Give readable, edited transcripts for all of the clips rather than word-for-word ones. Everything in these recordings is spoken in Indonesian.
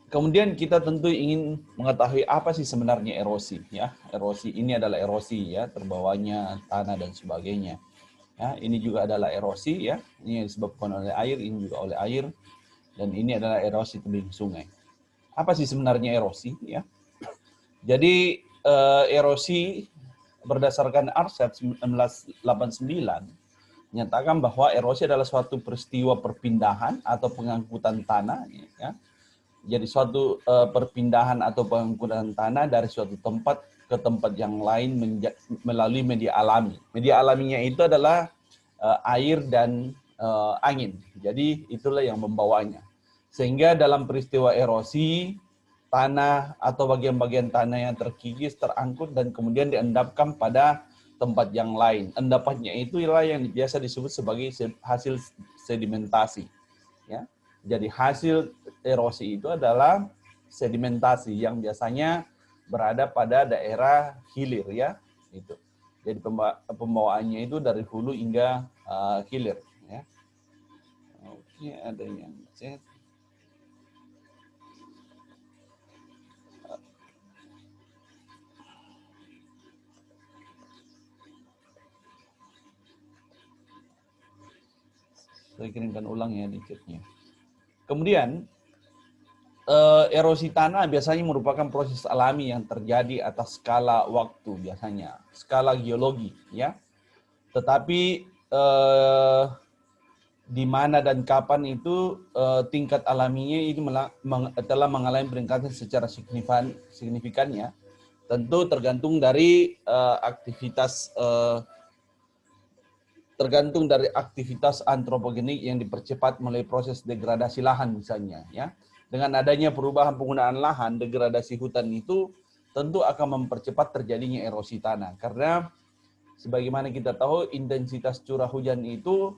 Kemudian kita tentu ingin mengetahui apa sih sebenarnya erosi, ya. Erosi ini adalah erosi, ya, terbawanya tanah dan sebagainya. Ya, ini juga adalah erosi, ya. Ini yang disebabkan oleh air, ini juga oleh air, dan ini adalah erosi tebing sungai. Apa sih sebenarnya erosi, ya? Jadi erosi berdasarkan ARSAT 1989 menyatakan bahwa erosi adalah suatu peristiwa perpindahan atau pengangkutan tanah, ya. Jadi suatu perpindahan atau pengangkutan tanah dari suatu tempat ke tempat yang lain melalui media alami. Media alaminya itu adalah air dan angin. Jadi itulah yang membawanya. Sehingga dalam peristiwa erosi, tanah atau bagian-bagian tanah yang terkikis terangkut dan kemudian diendapkan pada tempat yang lain. Endapannya itu ialah yang biasa disebut sebagai hasil sedimentasi. Ya. Jadi hasil erosi itu adalah sedimentasi yang biasanya berada pada daerah hilir, ya. Itu. Jadi pembawaannya itu dari hulu hingga hilir, ya. Oke, ada yang chat. Saya kirimkan ulang ya di chatnya. Kemudian erosi tanah biasanya merupakan proses alami yang terjadi atas skala waktu, biasanya skala geologi, ya. Tetapi di mana dan kapan itu tingkat alaminya itu telah mengalami peningkatan secara signifikannya, tentu tergantung dari aktivitas antropogenik yang dipercepat melalui proses degradasi lahan misalnya, ya. Dengan adanya perubahan penggunaan lahan, degradasi hutan itu tentu akan mempercepat terjadinya erosi tanah, karena sebagaimana kita tahu intensitas curah hujan itu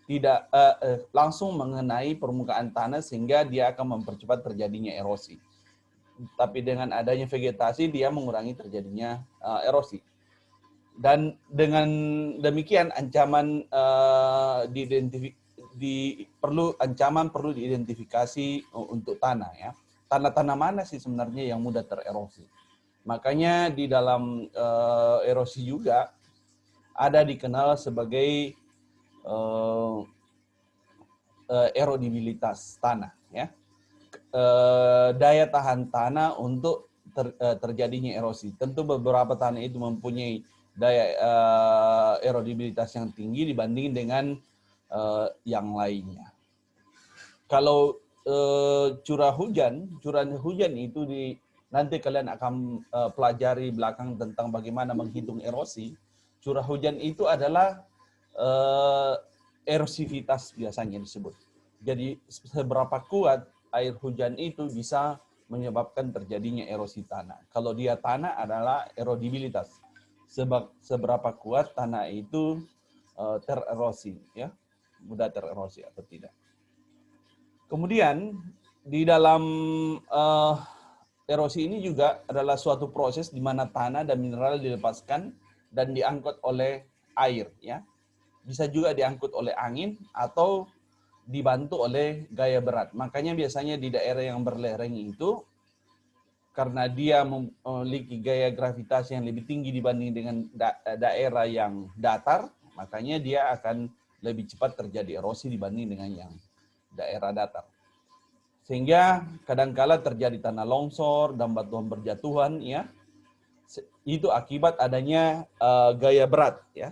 tidak langsung mengenai permukaan tanah sehingga dia akan mempercepat terjadinya erosi. Tapi dengan adanya vegetasi dia mengurangi terjadinya erosi. Dan dengan demikian ancaman perlu diidentifikasi untuk tanah, ya. Tanah-tanah mana sih sebenarnya yang mudah tererosi? Makanya di dalam erosi juga ada dikenal sebagai erodibilitas tanah, ya. Daya tahan tanah untuk terjadinya erosi. Tentu beberapa tanah itu mempunyai daya erodibilitas yang tinggi dibanding dengan yang lainnya. Kalau curah hujan itu nanti kalian akan pelajari belakang tentang bagaimana menghitung erosi. Curah hujan itu adalah erosivitas biasanya disebut. Jadi seberapa kuat air hujan itu bisa menyebabkan terjadinya erosi tanah. Kalau dia tanah adalah erodibilitas. Seberapa kuat tanah itu tererosi, ya, mudah tererosi atau tidak. Kemudian di dalam erosi ini juga adalah suatu proses di mana tanah dan mineral dilepaskan dan diangkut oleh air, ya. Bisa juga diangkut oleh angin atau dibantu oleh gaya berat. Makanya biasanya di daerah yang berlereng itu, karena dia memiliki gaya gravitasi yang lebih tinggi dibanding dengan daerah yang datar, makanya dia akan lebih cepat terjadi erosi dibanding dengan yang daerah datar. Sehingga kadangkala terjadi tanah longsor dan batuan berjatuhan, ya. Itu akibat adanya gaya berat, ya.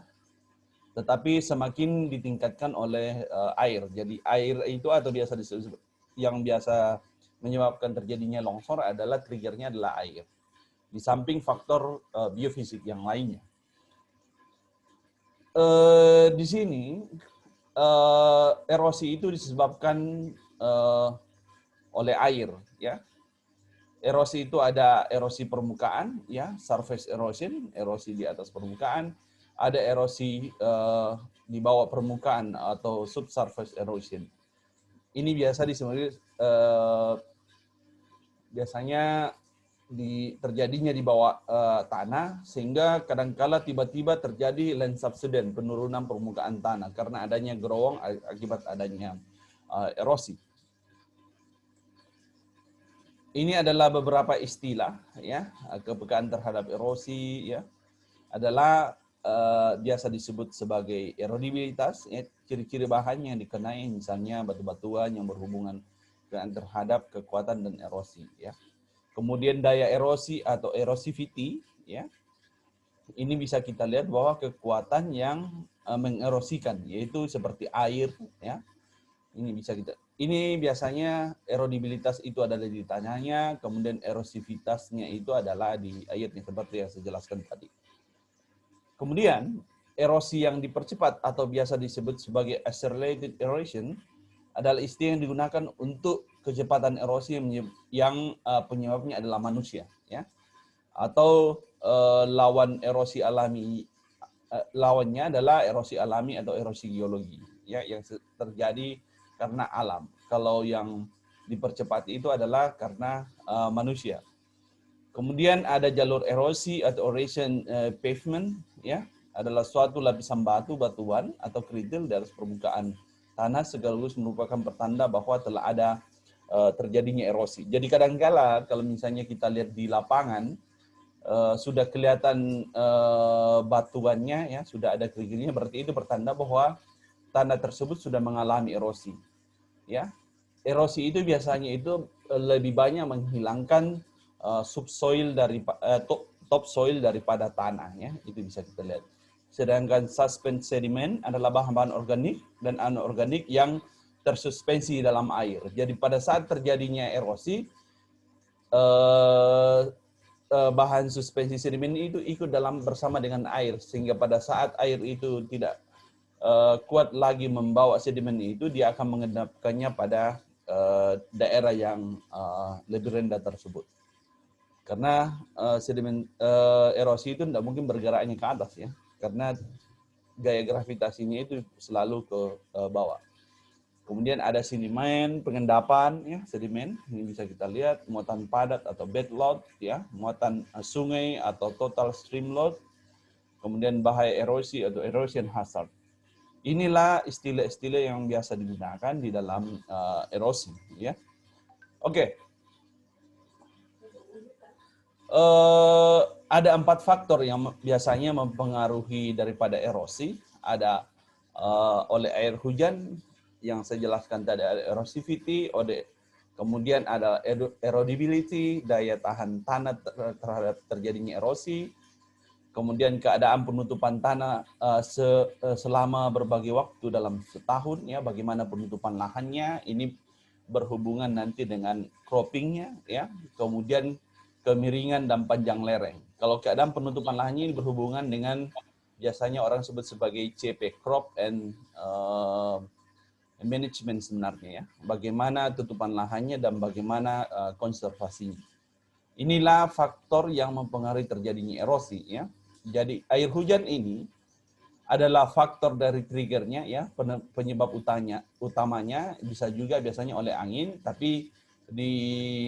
Tetapi semakin ditingkatkan oleh air. Jadi air itu atau biasa disebut, yang biasa menyebabkan terjadinya longsor adalah triggernya adalah air. Di samping faktor biofisik yang lainnya. Di sini erosi itu disebabkan oleh air, ya. Erosi itu ada erosi permukaan, ya, surface erosion, erosi di atas permukaan. Ada erosi di bawah permukaan atau subsurface erosion. Ini biasa disebut biasanya terjadinya di bawah tanah, sehingga kadangkala tiba-tiba terjadi land subsidence, penurunan permukaan tanah karena adanya gerowong akibat adanya erosi. ini adalah beberapa istilah ya, kepekaan terhadap erosi ya. Adalah biasa disebut sebagai erodibilitas, ya, ciri-ciri bahan yang dikenai misalnya batu-batuan yang berhubungan dengan terhadap kekuatan dan erosi ya. Kemudian daya erosi atau erosivity ya. Ini bisa kita lihat bahwa kekuatan yang mengerosikan, yaitu seperti air ya. Ini biasanya erodibilitas itu adalah di tanahnya, kemudian erosivitasnya itu adalah di airnya seperti yang saya jelaskan tadi. Kemudian, erosi yang dipercepat atau biasa disebut sebagai accelerated erosion adalah istilah yang digunakan untuk kecepatan erosi yang penyebabnya adalah manusia, ya. Atau lawan erosi alami, lawannya adalah erosi alami atau erosi geologi, ya, yang terjadi karena alam. Kalau yang dipercepat itu adalah karena manusia. Kemudian ada jalur erosi atau erosion pavement, ya, adalah suatu lapisan batuan atau kerikil di atas permukaan tanah sekaligus merupakan pertanda bahwa telah ada terjadinya erosi. Jadi kadangkala kalau misalnya kita lihat di lapangan sudah kelihatan batuannya, ya, sudah ada kerikilnya, berarti itu pertanda bahwa tanah tersebut sudah mengalami erosi. Ya, erosi itu biasanya itu lebih banyak menghilangkan subsoil dari topsoil daripada tanah, ya, itu bisa kita lihat. Sedangkan suspend sedimen adalah bahan-bahan organik dan anorganik yang tersuspensi dalam air. Jadi pada saat terjadinya erosi, bahan suspensi sedimen itu ikut dalam bersama dengan air, sehingga pada saat air itu tidak kuat lagi membawa sedimen itu, dia akan mengendapkannya pada daerah yang lebih rendah tersebut. Karena sedimen erosi itu tidak mungkin bergeraknya ke atas, ya, karena gaya gravitasinya itu selalu ke bawah. Kemudian ada sedimen pengendapan, ya, sedimen ini bisa kita lihat, muatan padat atau bed load, ya, muatan sungai atau total stream load, kemudian bahaya erosi atau erosion hazard. Inilah istilah-istilah yang biasa digunakan di dalam erosi, ya. Oke. Ada 4 faktor yang biasanya mempengaruhi daripada erosi. Ada oleh air hujan yang saya jelaskan tadi, ada erosivity, kemudian ada erodibility, daya tahan tanah terhadap terjadinya erosi, kemudian keadaan penutupan tanah selama berbagai waktu dalam setahun, ya, bagaimana penutupan lahannya, ini berhubungan nanti dengan croppingnya, ya, kemudian kemiringan dan panjang lereng. Kalau keadaan penutupan lahannya ini berhubungan dengan biasanya orang sebut sebagai CP, crop and management sebenarnya, ya, bagaimana tutupan lahannya dan bagaimana konservasinya. Inilah faktor yang mempengaruhi terjadinya erosi, ya. Jadi air hujan ini adalah faktor dari triggernya, ya, penyebab utamanya bisa juga biasanya oleh angin, tapi di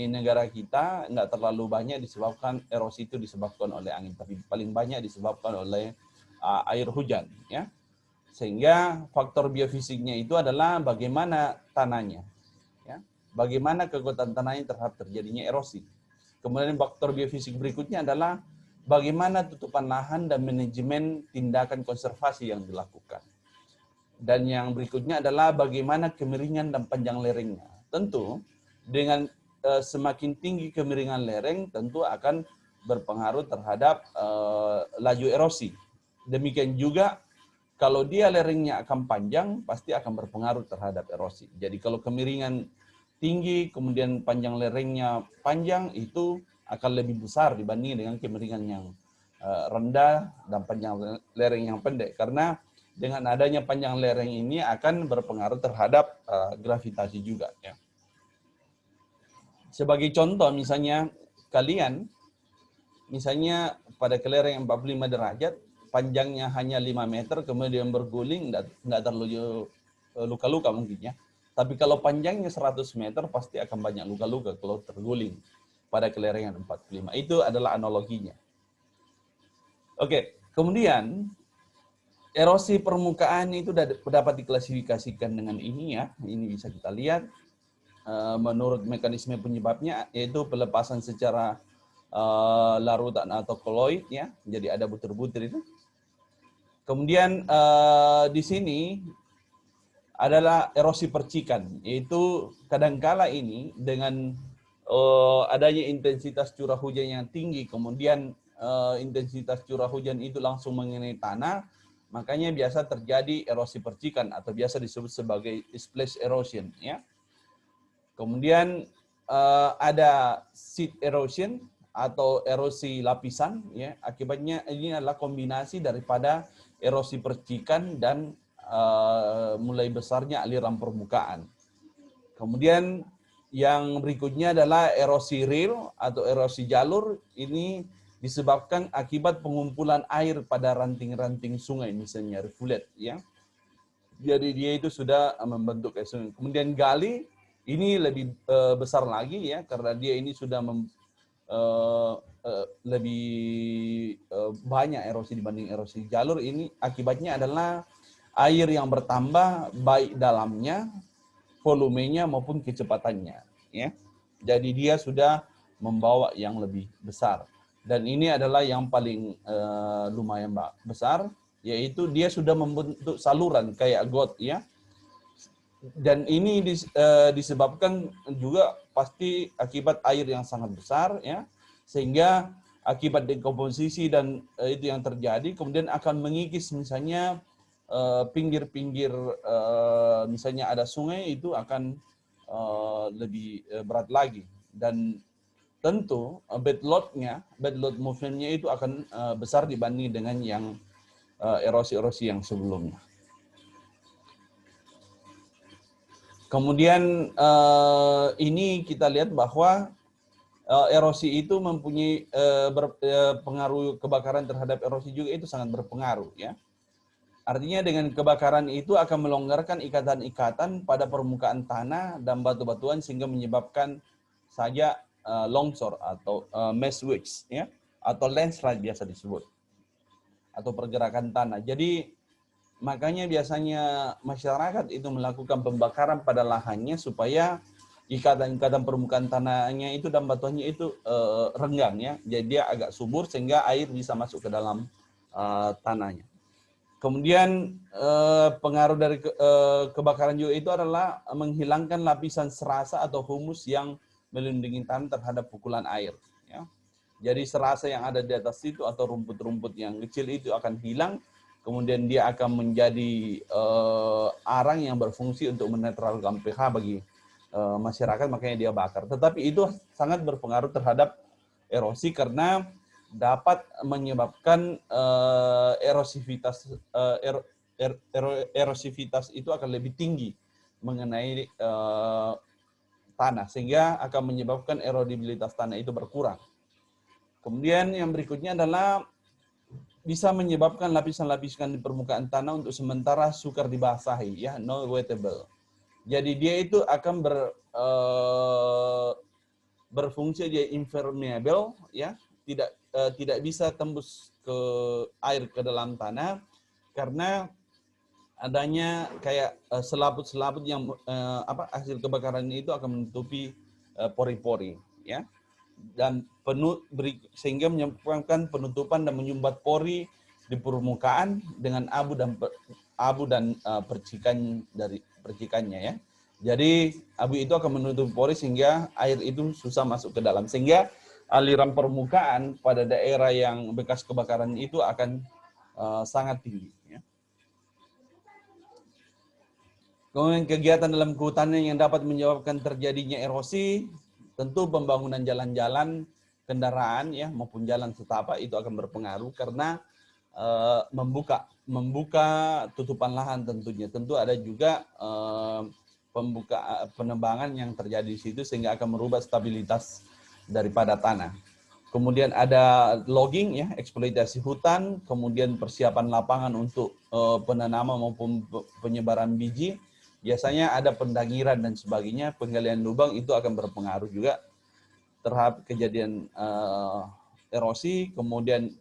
negara kita nggak terlalu banyak disebabkan erosi itu disebabkan oleh angin, tapi paling banyak disebabkan oleh air hujan, ya. Sehingga faktor biofisiknya itu adalah bagaimana tanahnya, ya, bagaimana kekuatan tanahnya terhadap terjadinya erosi. Kemudian faktor biofisik berikutnya adalah bagaimana tutupan lahan dan manajemen tindakan konservasi yang dilakukan. Dan yang berikutnya adalah bagaimana kemiringan dan panjang lerengnya. Tentu dengan semakin tinggi kemiringan lereng tentu akan berpengaruh terhadap laju erosi. Demikian juga kalau dia lerengnya akan panjang, pasti akan berpengaruh terhadap erosi. Jadi kalau kemiringan tinggi, kemudian panjang lerengnya panjang, itu akan lebih besar dibanding dengan kemiringan yang rendah dan panjang lereng yang pendek. Karena dengan adanya panjang lereng ini akan berpengaruh terhadap gravitasi juga, ya. Sebagai contoh, misalnya kalian, misalnya pada kelereng 45 derajat, panjangnya hanya 5 meter, kemudian berguling, nggak terlalu luka-luka mungkin, ya. Tapi kalau panjangnya 100 meter, pasti akan banyak luka-luka kalau terguling pada kelerengan 45. Itu adalah analoginya. Oke, kemudian erosi permukaan itu dapat diklasifikasikan dengan ini, ya. Ini bisa kita lihat. menurut mekanisme penyebabnya yaitu pelepasan secara larutan atau koloid ya. Jadi ada butir-butir itu. Kemudian di sini adalah erosi percikan, yaitu kadangkala ini dengan adanya intensitas curah hujan yang tinggi, kemudian intensitas curah hujan itu langsung mengenai tanah, makanya biasa terjadi erosi percikan atau biasa disebut sebagai splash erosion ya. Kemudian ada seed erosion atau erosi lapisan ya. Akibatnya ini adalah kombinasi daripada erosi percikan dan mulai besarnya aliran permukaan. Kemudian yang berikutnya adalah erosi ril atau erosi jalur. Ini disebabkan akibat pengumpulan air pada ranting-ranting sungai, misalnya rivulet ya. Jadi dia itu sudah membentuk sungai. Kemudian gali ini lebih besar lagi ya, karena dia ini sudah lebih banyak erosi dibanding erosi jalur. Ini akibatnya adalah air yang bertambah baik dalamnya, volumenya maupun kecepatannya ya. Jadi dia sudah membawa yang lebih besar. Dan ini adalah yang paling lumayan besar, yaitu dia sudah membentuk saluran kayak got ya. Dan ini disebabkan juga pasti akibat air yang sangat besar ya, sehingga akibat dekomposisi dan itu yang terjadi kemudian akan mengikis misalnya pinggir-pinggir misalnya ada sungai, itu akan lebih berat lagi. Dan tentu bed load movement-nya itu akan besar dibanding dengan yang erosi-erosi yang sebelumnya. Kemudian ini kita lihat bahwa erosi itu mempunyai pengaruh kebakaran terhadap erosi juga, itu sangat berpengaruh ya. Artinya dengan kebakaran itu akan melonggarkan ikatan-ikatan pada permukaan tanah dan batu-batuan sehingga menyebabkan saja longsor atau mass waves ya, atau landslide biasa disebut, atau pergerakan tanah. Jadi makanya biasanya masyarakat itu melakukan pembakaran pada lahannya supaya ikatan-ikatan permukaan tanahnya itu dan batuannya itu renggang ya. Jadi dia agak subur sehingga air bisa masuk ke dalam tanahnya. Kemudian pengaruh dari kebakaran juga itu adalah menghilangkan lapisan serasa atau humus yang melindungi tanah terhadap pukulan air. Ya. Jadi serasa yang ada di atas itu atau rumput-rumput yang kecil itu akan hilang, kemudian dia akan menjadi arang yang berfungsi untuk menetralkan pH bagi masyarakat, makanya dia bakar. Tetapi itu sangat berpengaruh terhadap erosi karena dapat menyebabkan erosivitas itu akan lebih tinggi mengenai tanah, sehingga akan menyebabkan erodibilitas tanah itu berkurang. Kemudian yang berikutnya adalah bisa menyebabkan lapisan-lapisan di permukaan tanah untuk sementara sukar dibasahi ya, non wettable. Jadi dia itu akan berfungsi dia impermeable ya, tidak bisa tembus ke air ke dalam tanah karena adanya kayak selaput-selaput yang hasil kebakaran itu akan menutupi pori-pori ya, dan sehingga menyebabkan penutupan dan menyumbat pori di permukaan dengan abu dan percikan dari percikannya ya. Jadi abu itu akan menutup pori sehingga air itu susah masuk ke dalam, sehingga aliran permukaan pada daerah yang bekas kebakaran itu akan sangat tinggi. Ya. Kemudian kegiatan dalam kehutanan yang dapat menyebabkan terjadinya erosi, tentu pembangunan jalan-jalan kendaraan ya maupun jalan setapak itu akan berpengaruh karena membuka tutupan lahan tentunya. Tentu ada juga penebangan yang terjadi di situ sehingga akan merubah stabilitas daripada tanah. Kemudian ada logging ya, eksploitasi hutan, kemudian persiapan lapangan untuk penanaman maupun penyebaran biji. Biasanya ada pendagiran dan sebagainya, penggalian lubang itu akan berpengaruh juga terhadap kejadian erosi. Kemudian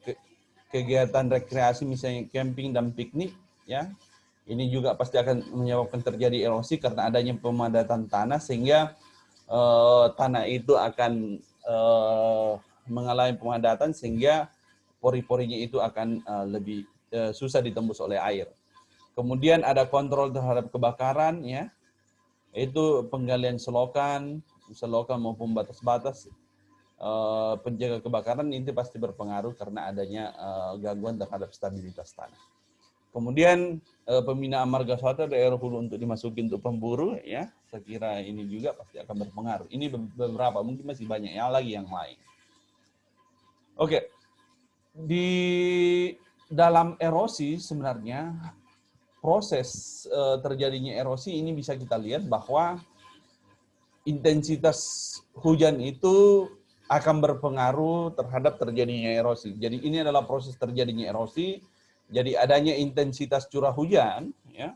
kegiatan rekreasi misalnya camping dan piknik ya. Ini juga pasti akan menyebabkan terjadi erosi karena adanya pemadatan tanah sehingga tanah itu akan mengalami pemadatan sehingga pori-porinya itu akan lebih susah ditembus oleh air. Kemudian ada kontrol terhadap kebakaran, ya, itu penggalian selokan maupun batas-batas penjaga kebakaran ini pasti berpengaruh karena adanya gangguan terhadap stabilitas tanah. Kemudian pembinaan marga satwa daerah hulu untuk dimasukin untuk pemburu, ya, saya kira ini juga pasti akan berpengaruh. Ini beberapa, mungkin masih banyak lagi yang lain. Oke, di dalam erosi sebenarnya proses terjadinya erosi ini bisa kita lihat bahwa intensitas hujan itu akan berpengaruh terhadap terjadinya erosi. Jadi ini adalah proses terjadinya erosi. Jadi adanya intensitas curah hujan, ya.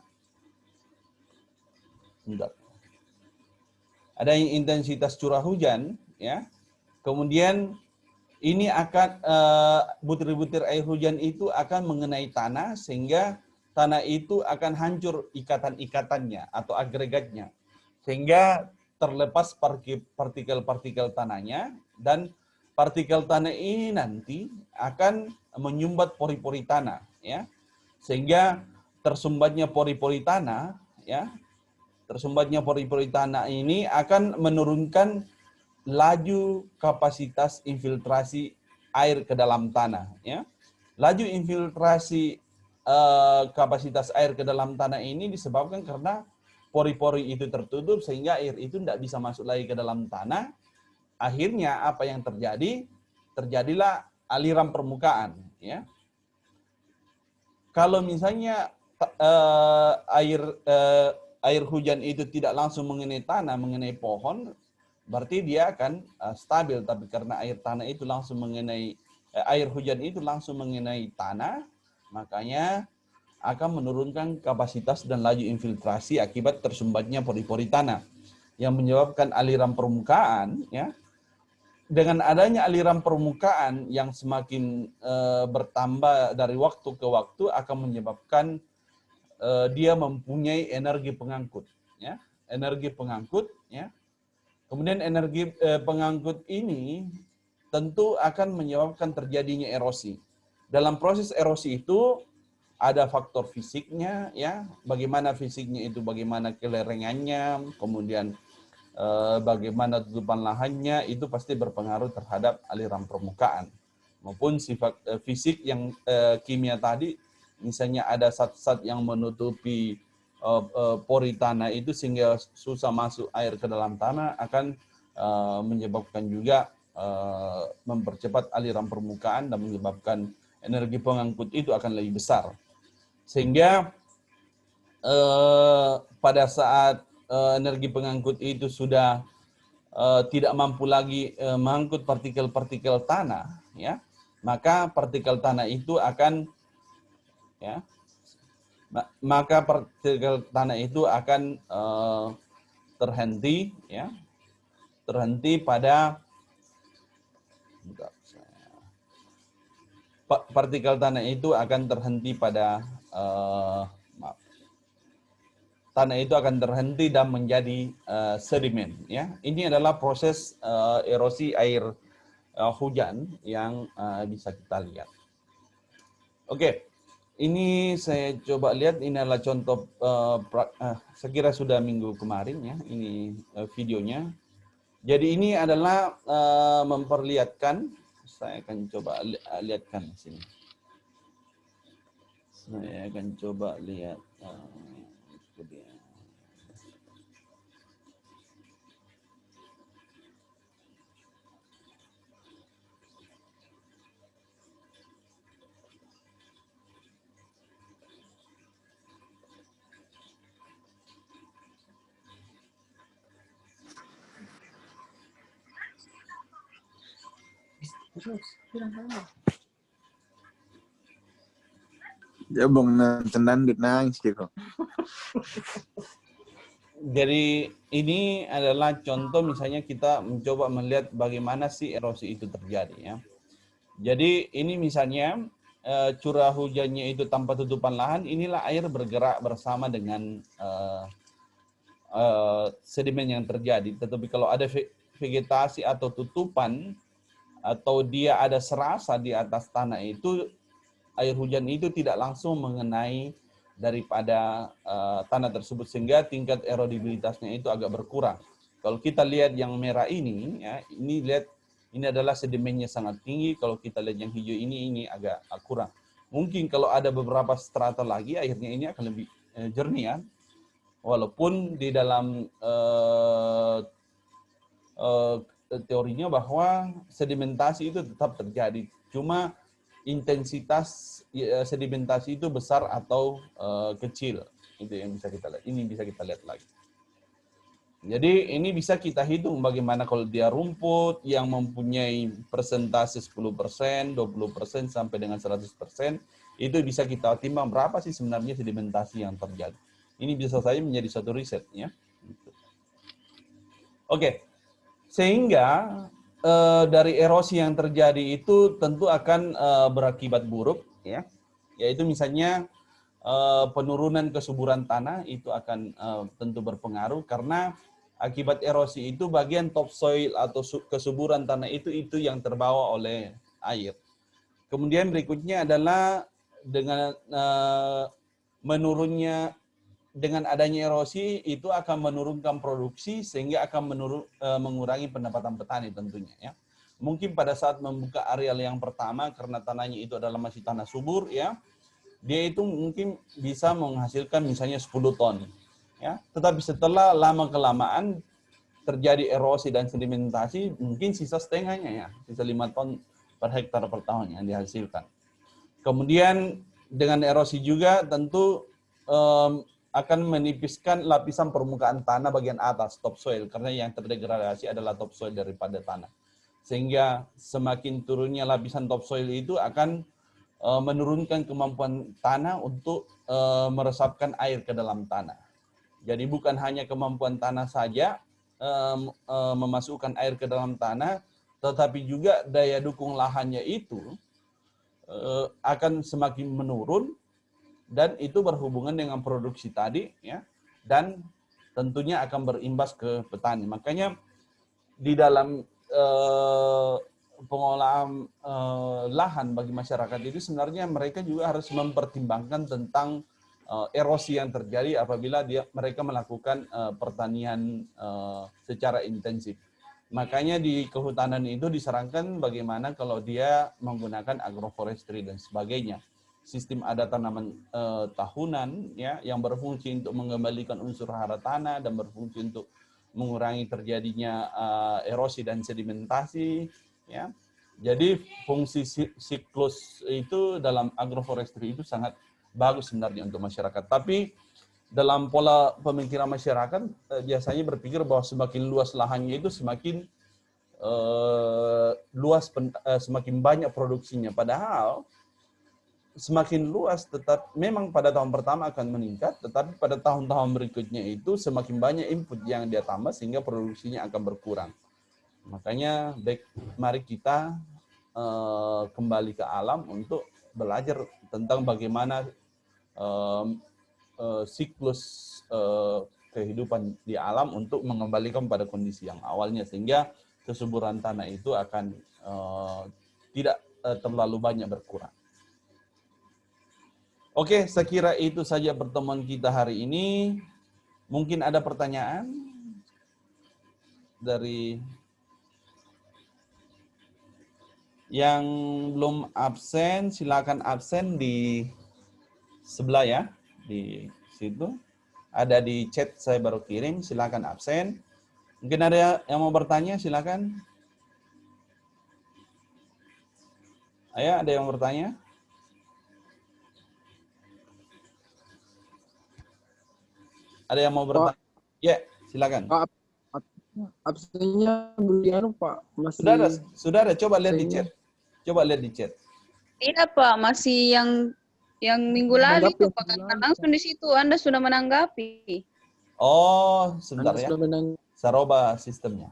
Adanya intensitas curah hujan, ya. Kemudian ini akan butir-butir air hujan itu akan mengenai tanah sehingga tanah itu akan hancur ikatan-ikatannya atau agregatnya. Sehingga terlepas partikel-partikel tanahnya, dan partikel tanah ini nanti akan menyumbat pori-pori tanah, ya, sehingga tersumbatnya pori-pori tanah, ya, tersumbatnya pori-pori tanah ini akan menurunkan laju kapasitas infiltrasi air ke dalam tanah, ya. Laju infiltrasi kapasitas air ke dalam tanah ini disebabkan karena pori-pori itu tertutup sehingga air itu tidak bisa masuk lagi ke dalam tanah. Akhirnya apa yang terjadi? Terjadilah aliran permukaan, ya. Kalau misalnya air hujan itu tidak langsung mengenai tanah, mengenai pohon, berarti dia akan stabil. Tapi karena air hujan itu langsung mengenai tanah, makanya akan menurunkan kapasitas dan laju infiltrasi akibat tersumbatnya pori-pori tanah yang menyebabkan aliran permukaan, ya. Dengan adanya aliran permukaan yang semakin bertambah dari waktu ke waktu akan menyebabkan dia mempunyai energi pengangkut, ya. Energi pengangkut, ya. Kemudian energi pengangkut ini tentu akan menyebabkan terjadinya erosi. Dalam proses erosi itu ada faktor fisiknya, ya, bagaimana fisiknya itu, bagaimana kelerengannya, kemudian bagaimana tutupan lahannya, itu pasti berpengaruh terhadap aliran permukaan maupun sifat fisik yang kimia tadi, misalnya ada zat-zat yang menutupi pori tanah itu sehingga susah masuk air ke dalam tanah, akan menyebabkan juga mempercepat aliran permukaan dan menyebabkan energi pengangkut itu akan lebih besar. Sehingga pada saat energi pengangkut itu sudah tidak mampu lagi mengangkut partikel-partikel tanah, ya, maka partikel tanah itu akan, ya, maka partikel tanah itu akan terhenti, ya, terhenti pada partikel tanah itu akan terhenti pada tanah itu akan terhenti dan menjadi sedimen, ya. Ini adalah proses erosi air hujan yang bisa kita lihat. Oke, ini saya coba lihat, ini adalah contoh saya kira sudah minggu kemarin, ya, ini videonya. Jadi ini adalah memperlihatkan, saya akan coba lihatkan di sini. Saya akan coba lihat. Ya bang nonton dandut nangis gitu. Jadi ini adalah contoh, misalnya kita mencoba melihat bagaimana sih erosi itu terjadi, ya. Jadi ini misalnya curah hujannya itu tanpa tutupan lahan, inilah air bergerak bersama dengan sedimen yang terjadi. Tetapi kalau ada vegetasi atau tutupan atau dia ada serasa di atas tanah itu, air hujan itu tidak langsung mengenai daripada tanah tersebut sehingga tingkat erodibilitasnya itu agak berkurang. Kalau kita lihat yang merah ini, ya, ini lihat ini adalah sedimennya sangat tinggi. Kalau kita lihat yang hijau ini agak kurang. Mungkin kalau ada beberapa strata lagi, airnya ini akan lebih jernih ya. Walaupun di dalam teorinya bahwa sedimentasi itu tetap terjadi. Cuma intensitas sedimentasi itu besar atau kecil. Itu yang bisa kita lihat. Ini bisa kita lihat lagi. Jadi ini bisa kita hitung bagaimana kalau dia rumput yang mempunyai persentase 10%, 20% sampai dengan 100%, itu bisa kita timbang berapa sih sebenarnya sedimentasi yang terjadi. Ini bisa saja menjadi satu riset ya. Oke. Sehingga dari erosi yang terjadi itu tentu akan berakibat buruk ya. Yaitu misalnya penurunan kesuburan tanah itu akan tentu berpengaruh karena akibat erosi itu bagian topsoil atau kesuburan tanah itu yang terbawa oleh air. Kemudian berikutnya adalah dengan menurunnya dengan adanya erosi itu akan menurunkan produksi sehingga akan mengurangi pendapatan petani tentunya ya. Mungkin pada saat membuka areal yang pertama karena tanahnya itu adalah masih tanah subur ya, dia itu mungkin bisa menghasilkan misalnya 10 ton. Ya. Tetapi setelah lama kelamaan terjadi erosi dan sedimentasi, mungkin sisa setengahnya ya, sisa 5 ton per hektar per tahun yang dihasilkan. Kemudian dengan erosi juga tentu akan menipiskan lapisan permukaan tanah bagian atas, topsoil, karena yang terdegradasi adalah topsoil daripada tanah. Sehingga semakin turunnya lapisan topsoil itu akan menurunkan kemampuan tanah untuk meresapkan air ke dalam tanah. Jadi bukan hanya kemampuan tanah saja memasukkan air ke dalam tanah, tetapi juga daya dukung lahannya itu akan semakin menurun dan itu berhubungan dengan produksi tadi ya, dan tentunya akan berimbas ke petani. Makanya di dalam pengolahan lahan bagi masyarakat itu sebenarnya mereka juga harus mempertimbangkan tentang erosi yang terjadi apabila mereka melakukan pertanian secara intensif. Makanya di kehutanan itu disarankan bagaimana kalau dia menggunakan agroforestry dan sebagainya. Sistem ada tanaman tahunan ya yang berfungsi untuk mengembalikan unsur hara tanah dan berfungsi untuk mengurangi terjadinya erosi dan sedimentasi ya. Jadi fungsi siklus itu dalam agroforestry itu sangat bagus sebenarnya untuk masyarakat. Tapi dalam pola pemikiran masyarakat biasanya berpikir bahwa semakin luas lahannya itu semakin semakin banyak produksinya. Padahal semakin luas tetap memang pada tahun pertama akan meningkat, tetapi pada tahun-tahun berikutnya itu semakin banyak input yang dia tambah sehingga produksinya akan berkurang. Makanya mari kita kembali ke alam untuk belajar tentang bagaimana siklus kehidupan di alam untuk mengembalikan pada kondisi yang awalnya sehingga kesuburan tanah itu akan tidak terlalu banyak berkurang. Oke, saya kira itu saja pertemuan kita hari ini. Mungkin ada pertanyaan dari yang belum absen, silakan absen di sebelah ya, di situ. Ada di chat saya baru kirim, silakan absen. Mungkin ada yang mau bertanya, silakan. Ayo, ada yang bertanya? Ada yang mau bertanya? Ya, silakan. Pak, absennya Buliano Pak masih Sudah ada. Coba lihat di chat. Coba lihat di chat. Tidak Pak, masih yang minggu lalu itu Pak, karena langsung di situ Anda sudah menanggapi. Oh, sebentar ya. sudah Saya robah sistemnya.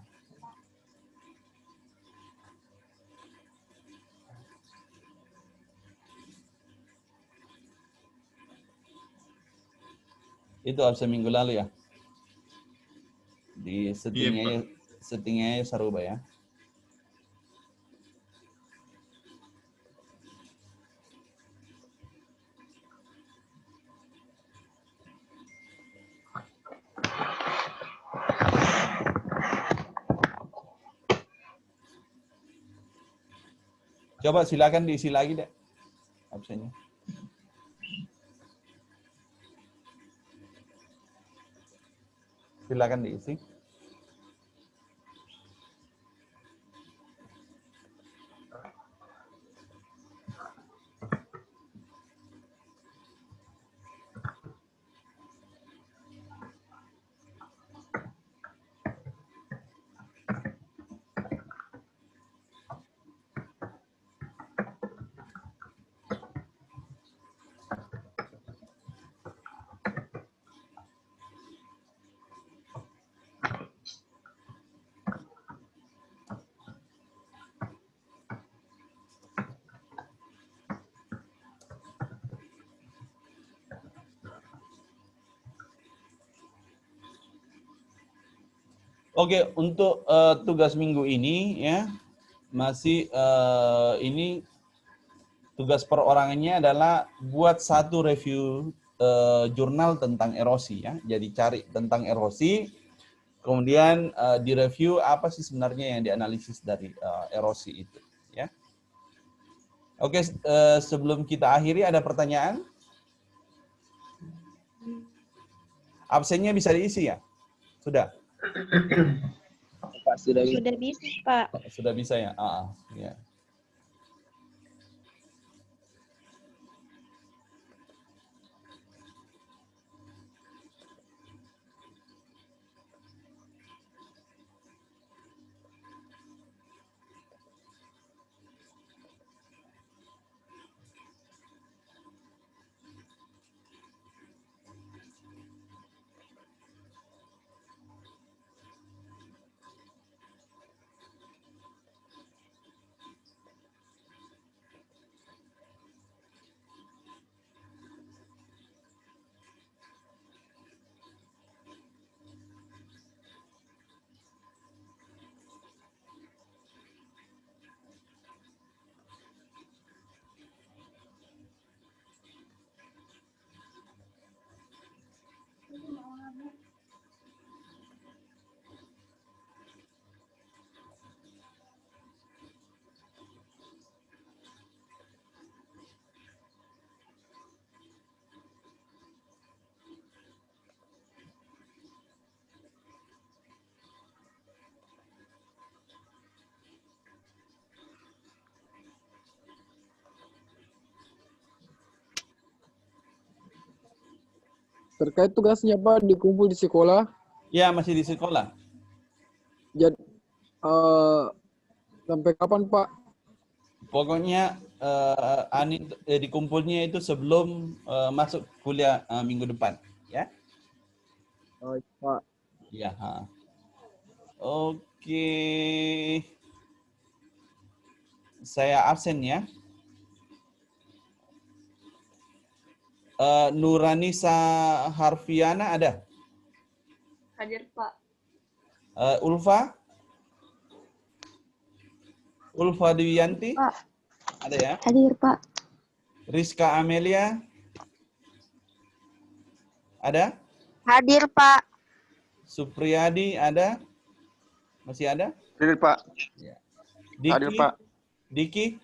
Itu absen minggu lalu ya. Di Iya, settingnya Saruba ya. Coba silakan diisi lagi deh absennya. Silakan diisi. Oke, untuk tugas minggu ini ya masih ini tugas perorangannya adalah buat satu review jurnal tentang erosi ya. Jadi cari tentang erosi, kemudian direview apa sih sebenarnya yang dianalisis dari erosi itu ya. Oke, sebelum kita akhiri ada pertanyaan? Absennya bisa diisi ya? Sudah? Pak, sudah bisa. Sudah bisa, Pak. Sudah bisa ya? Ya. Terkait tugasnya Pak dikumpul di sekolah. Ya, masih di sekolah. Jadi sampai kapan Pak? Pokoknya dikumpulnya itu sebelum masuk kuliah minggu depan, ya. Oh, Pak. Ya. Oke. Saya absen ya. Nuranisa Harfiana ada? Hadir, Pak. Ulfa? Ulfa Dewiyanti? Pak. Ada ya? Hadir, Pak. Rizka Amelia? Ada? Hadir, Pak. Supriyadi ada? Masih ada? Hadir, Pak. Ya. Hadir, Pak. Diki?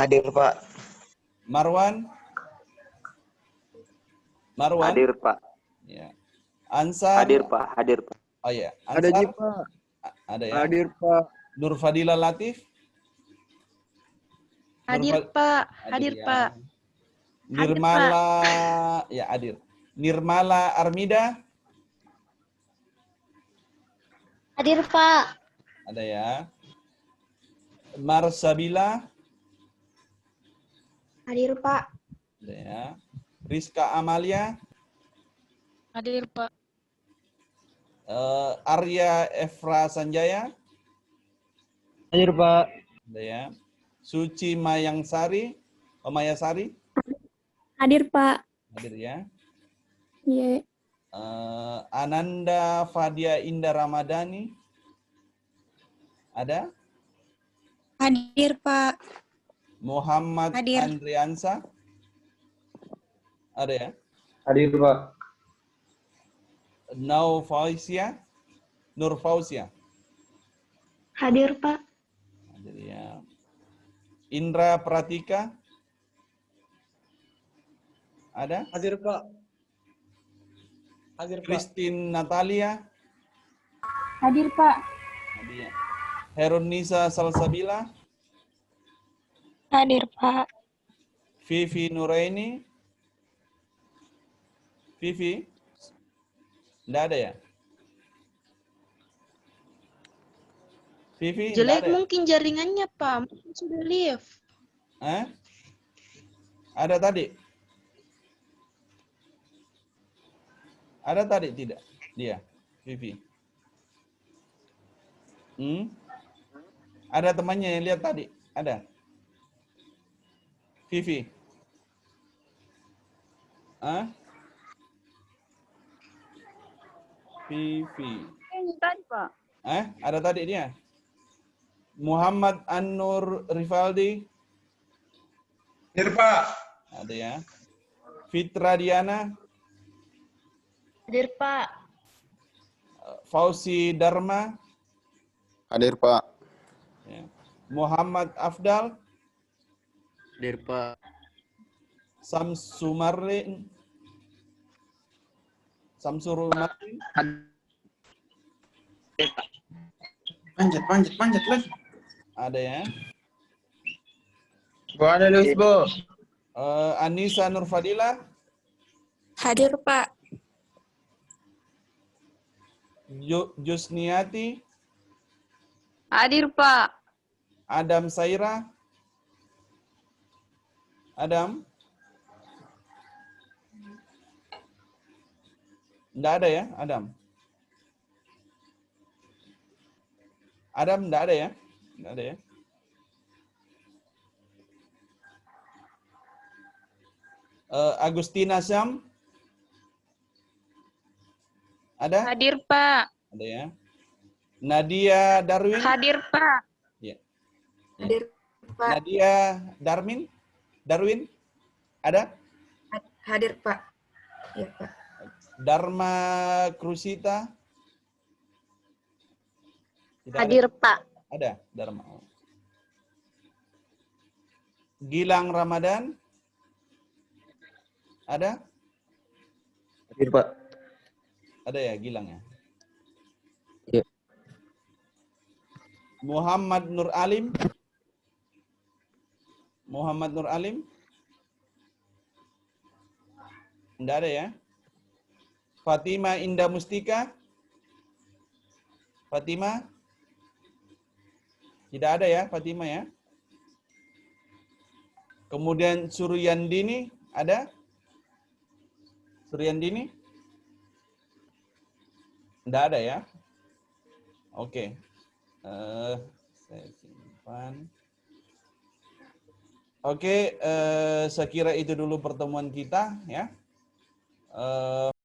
Hadir, Pak. Marwan? Marwan? Hadir, Pak. Ya. Ansar? Hadir, Pak. Hadir, Pak. Oh ya. Ada Ansar? Ji Pak. Ada ya? Hadir Pak. Nur Fadila Latif? Hadir, Pak. Hadir, ya. Pak. Nirmala, ya hadir. Nirmala Armida? Hadir, Pak. Ada ya. Marsabila? Hadir, Pak. Ada ya. Rizka Amalia? Hadir, Pak. Arya Efra Sanjaya? Hadir Pak. Ada ya. Suci Mayasari? Hadir, Pak. Hadir ya. Iya. Ananda Fadia Indah Ramadhani. Ada? Hadir, Pak. Muhammad Hadir. Andriansa. Ada ya? Hadir, Pak. Nur Fauzia. Hadir, Pak. Hadir ya. Indra Pratika. Ada? Hadir, Pak. Hadir, Christine Natalia. Hadir, Pak. Hadir ya. Herunisa Salsabila. Hadir, Pak. Vivi Nuraini. Vivi? Tidak ada ya? Vivi? Jelek nggak ada ya? mungkin jaringannya, Pak. Mungkin sudah live. Ada tadi? Ada tadi tidak? Dia, Vivi. Ada temannya yang lihat tadi? Ada? Vivi? Vivi. Ini tadi, Pak. Ada tadi dia? Muhammad An-Nur Rivaldi. Hadir, Pak. Ada ya. Fitra Diana. Hadir, Pak. Fauzi Dharma. Hadir, Pak. Ya. Muhammad Afdal. Hadir, Pak. Samsumarin. Panjat lagi. Ada ya. Bu, ada Luis, Bu. Anissa Nurfadila. Hadir, Pak. Jusniati. Hadir, Pak. Adam Saira. Adam. Tidak ada ya, Adam. Adam tidak ada ya? Tidak ada ya? Agustina Syam. Ada? Hadir, Pak. Ada ya. Nadia Darwin. Hadir, Pak. Ya. Hadir, Pak. Nadia Darwin. Ada? Hadir, Pak. Iya, Pak. Dharma Krusita. Tidak Hadir, ada. Pak. Ada Dharma. Gilang Ramadan. Ada? Hadir, Pak. Ada ya Gilang ya? Iya. Muhammad Nur Alim. Muhammad Nur Alim. Tidak ada ya? Fatima Indah Mustika. Fatima. Tidak ada ya Fatima ya? Kemudian Suryandini. Ada? Suryandini? Tidak ada ya? Oke. Saya simpan. Oke, saya kira itu dulu pertemuan kita ya.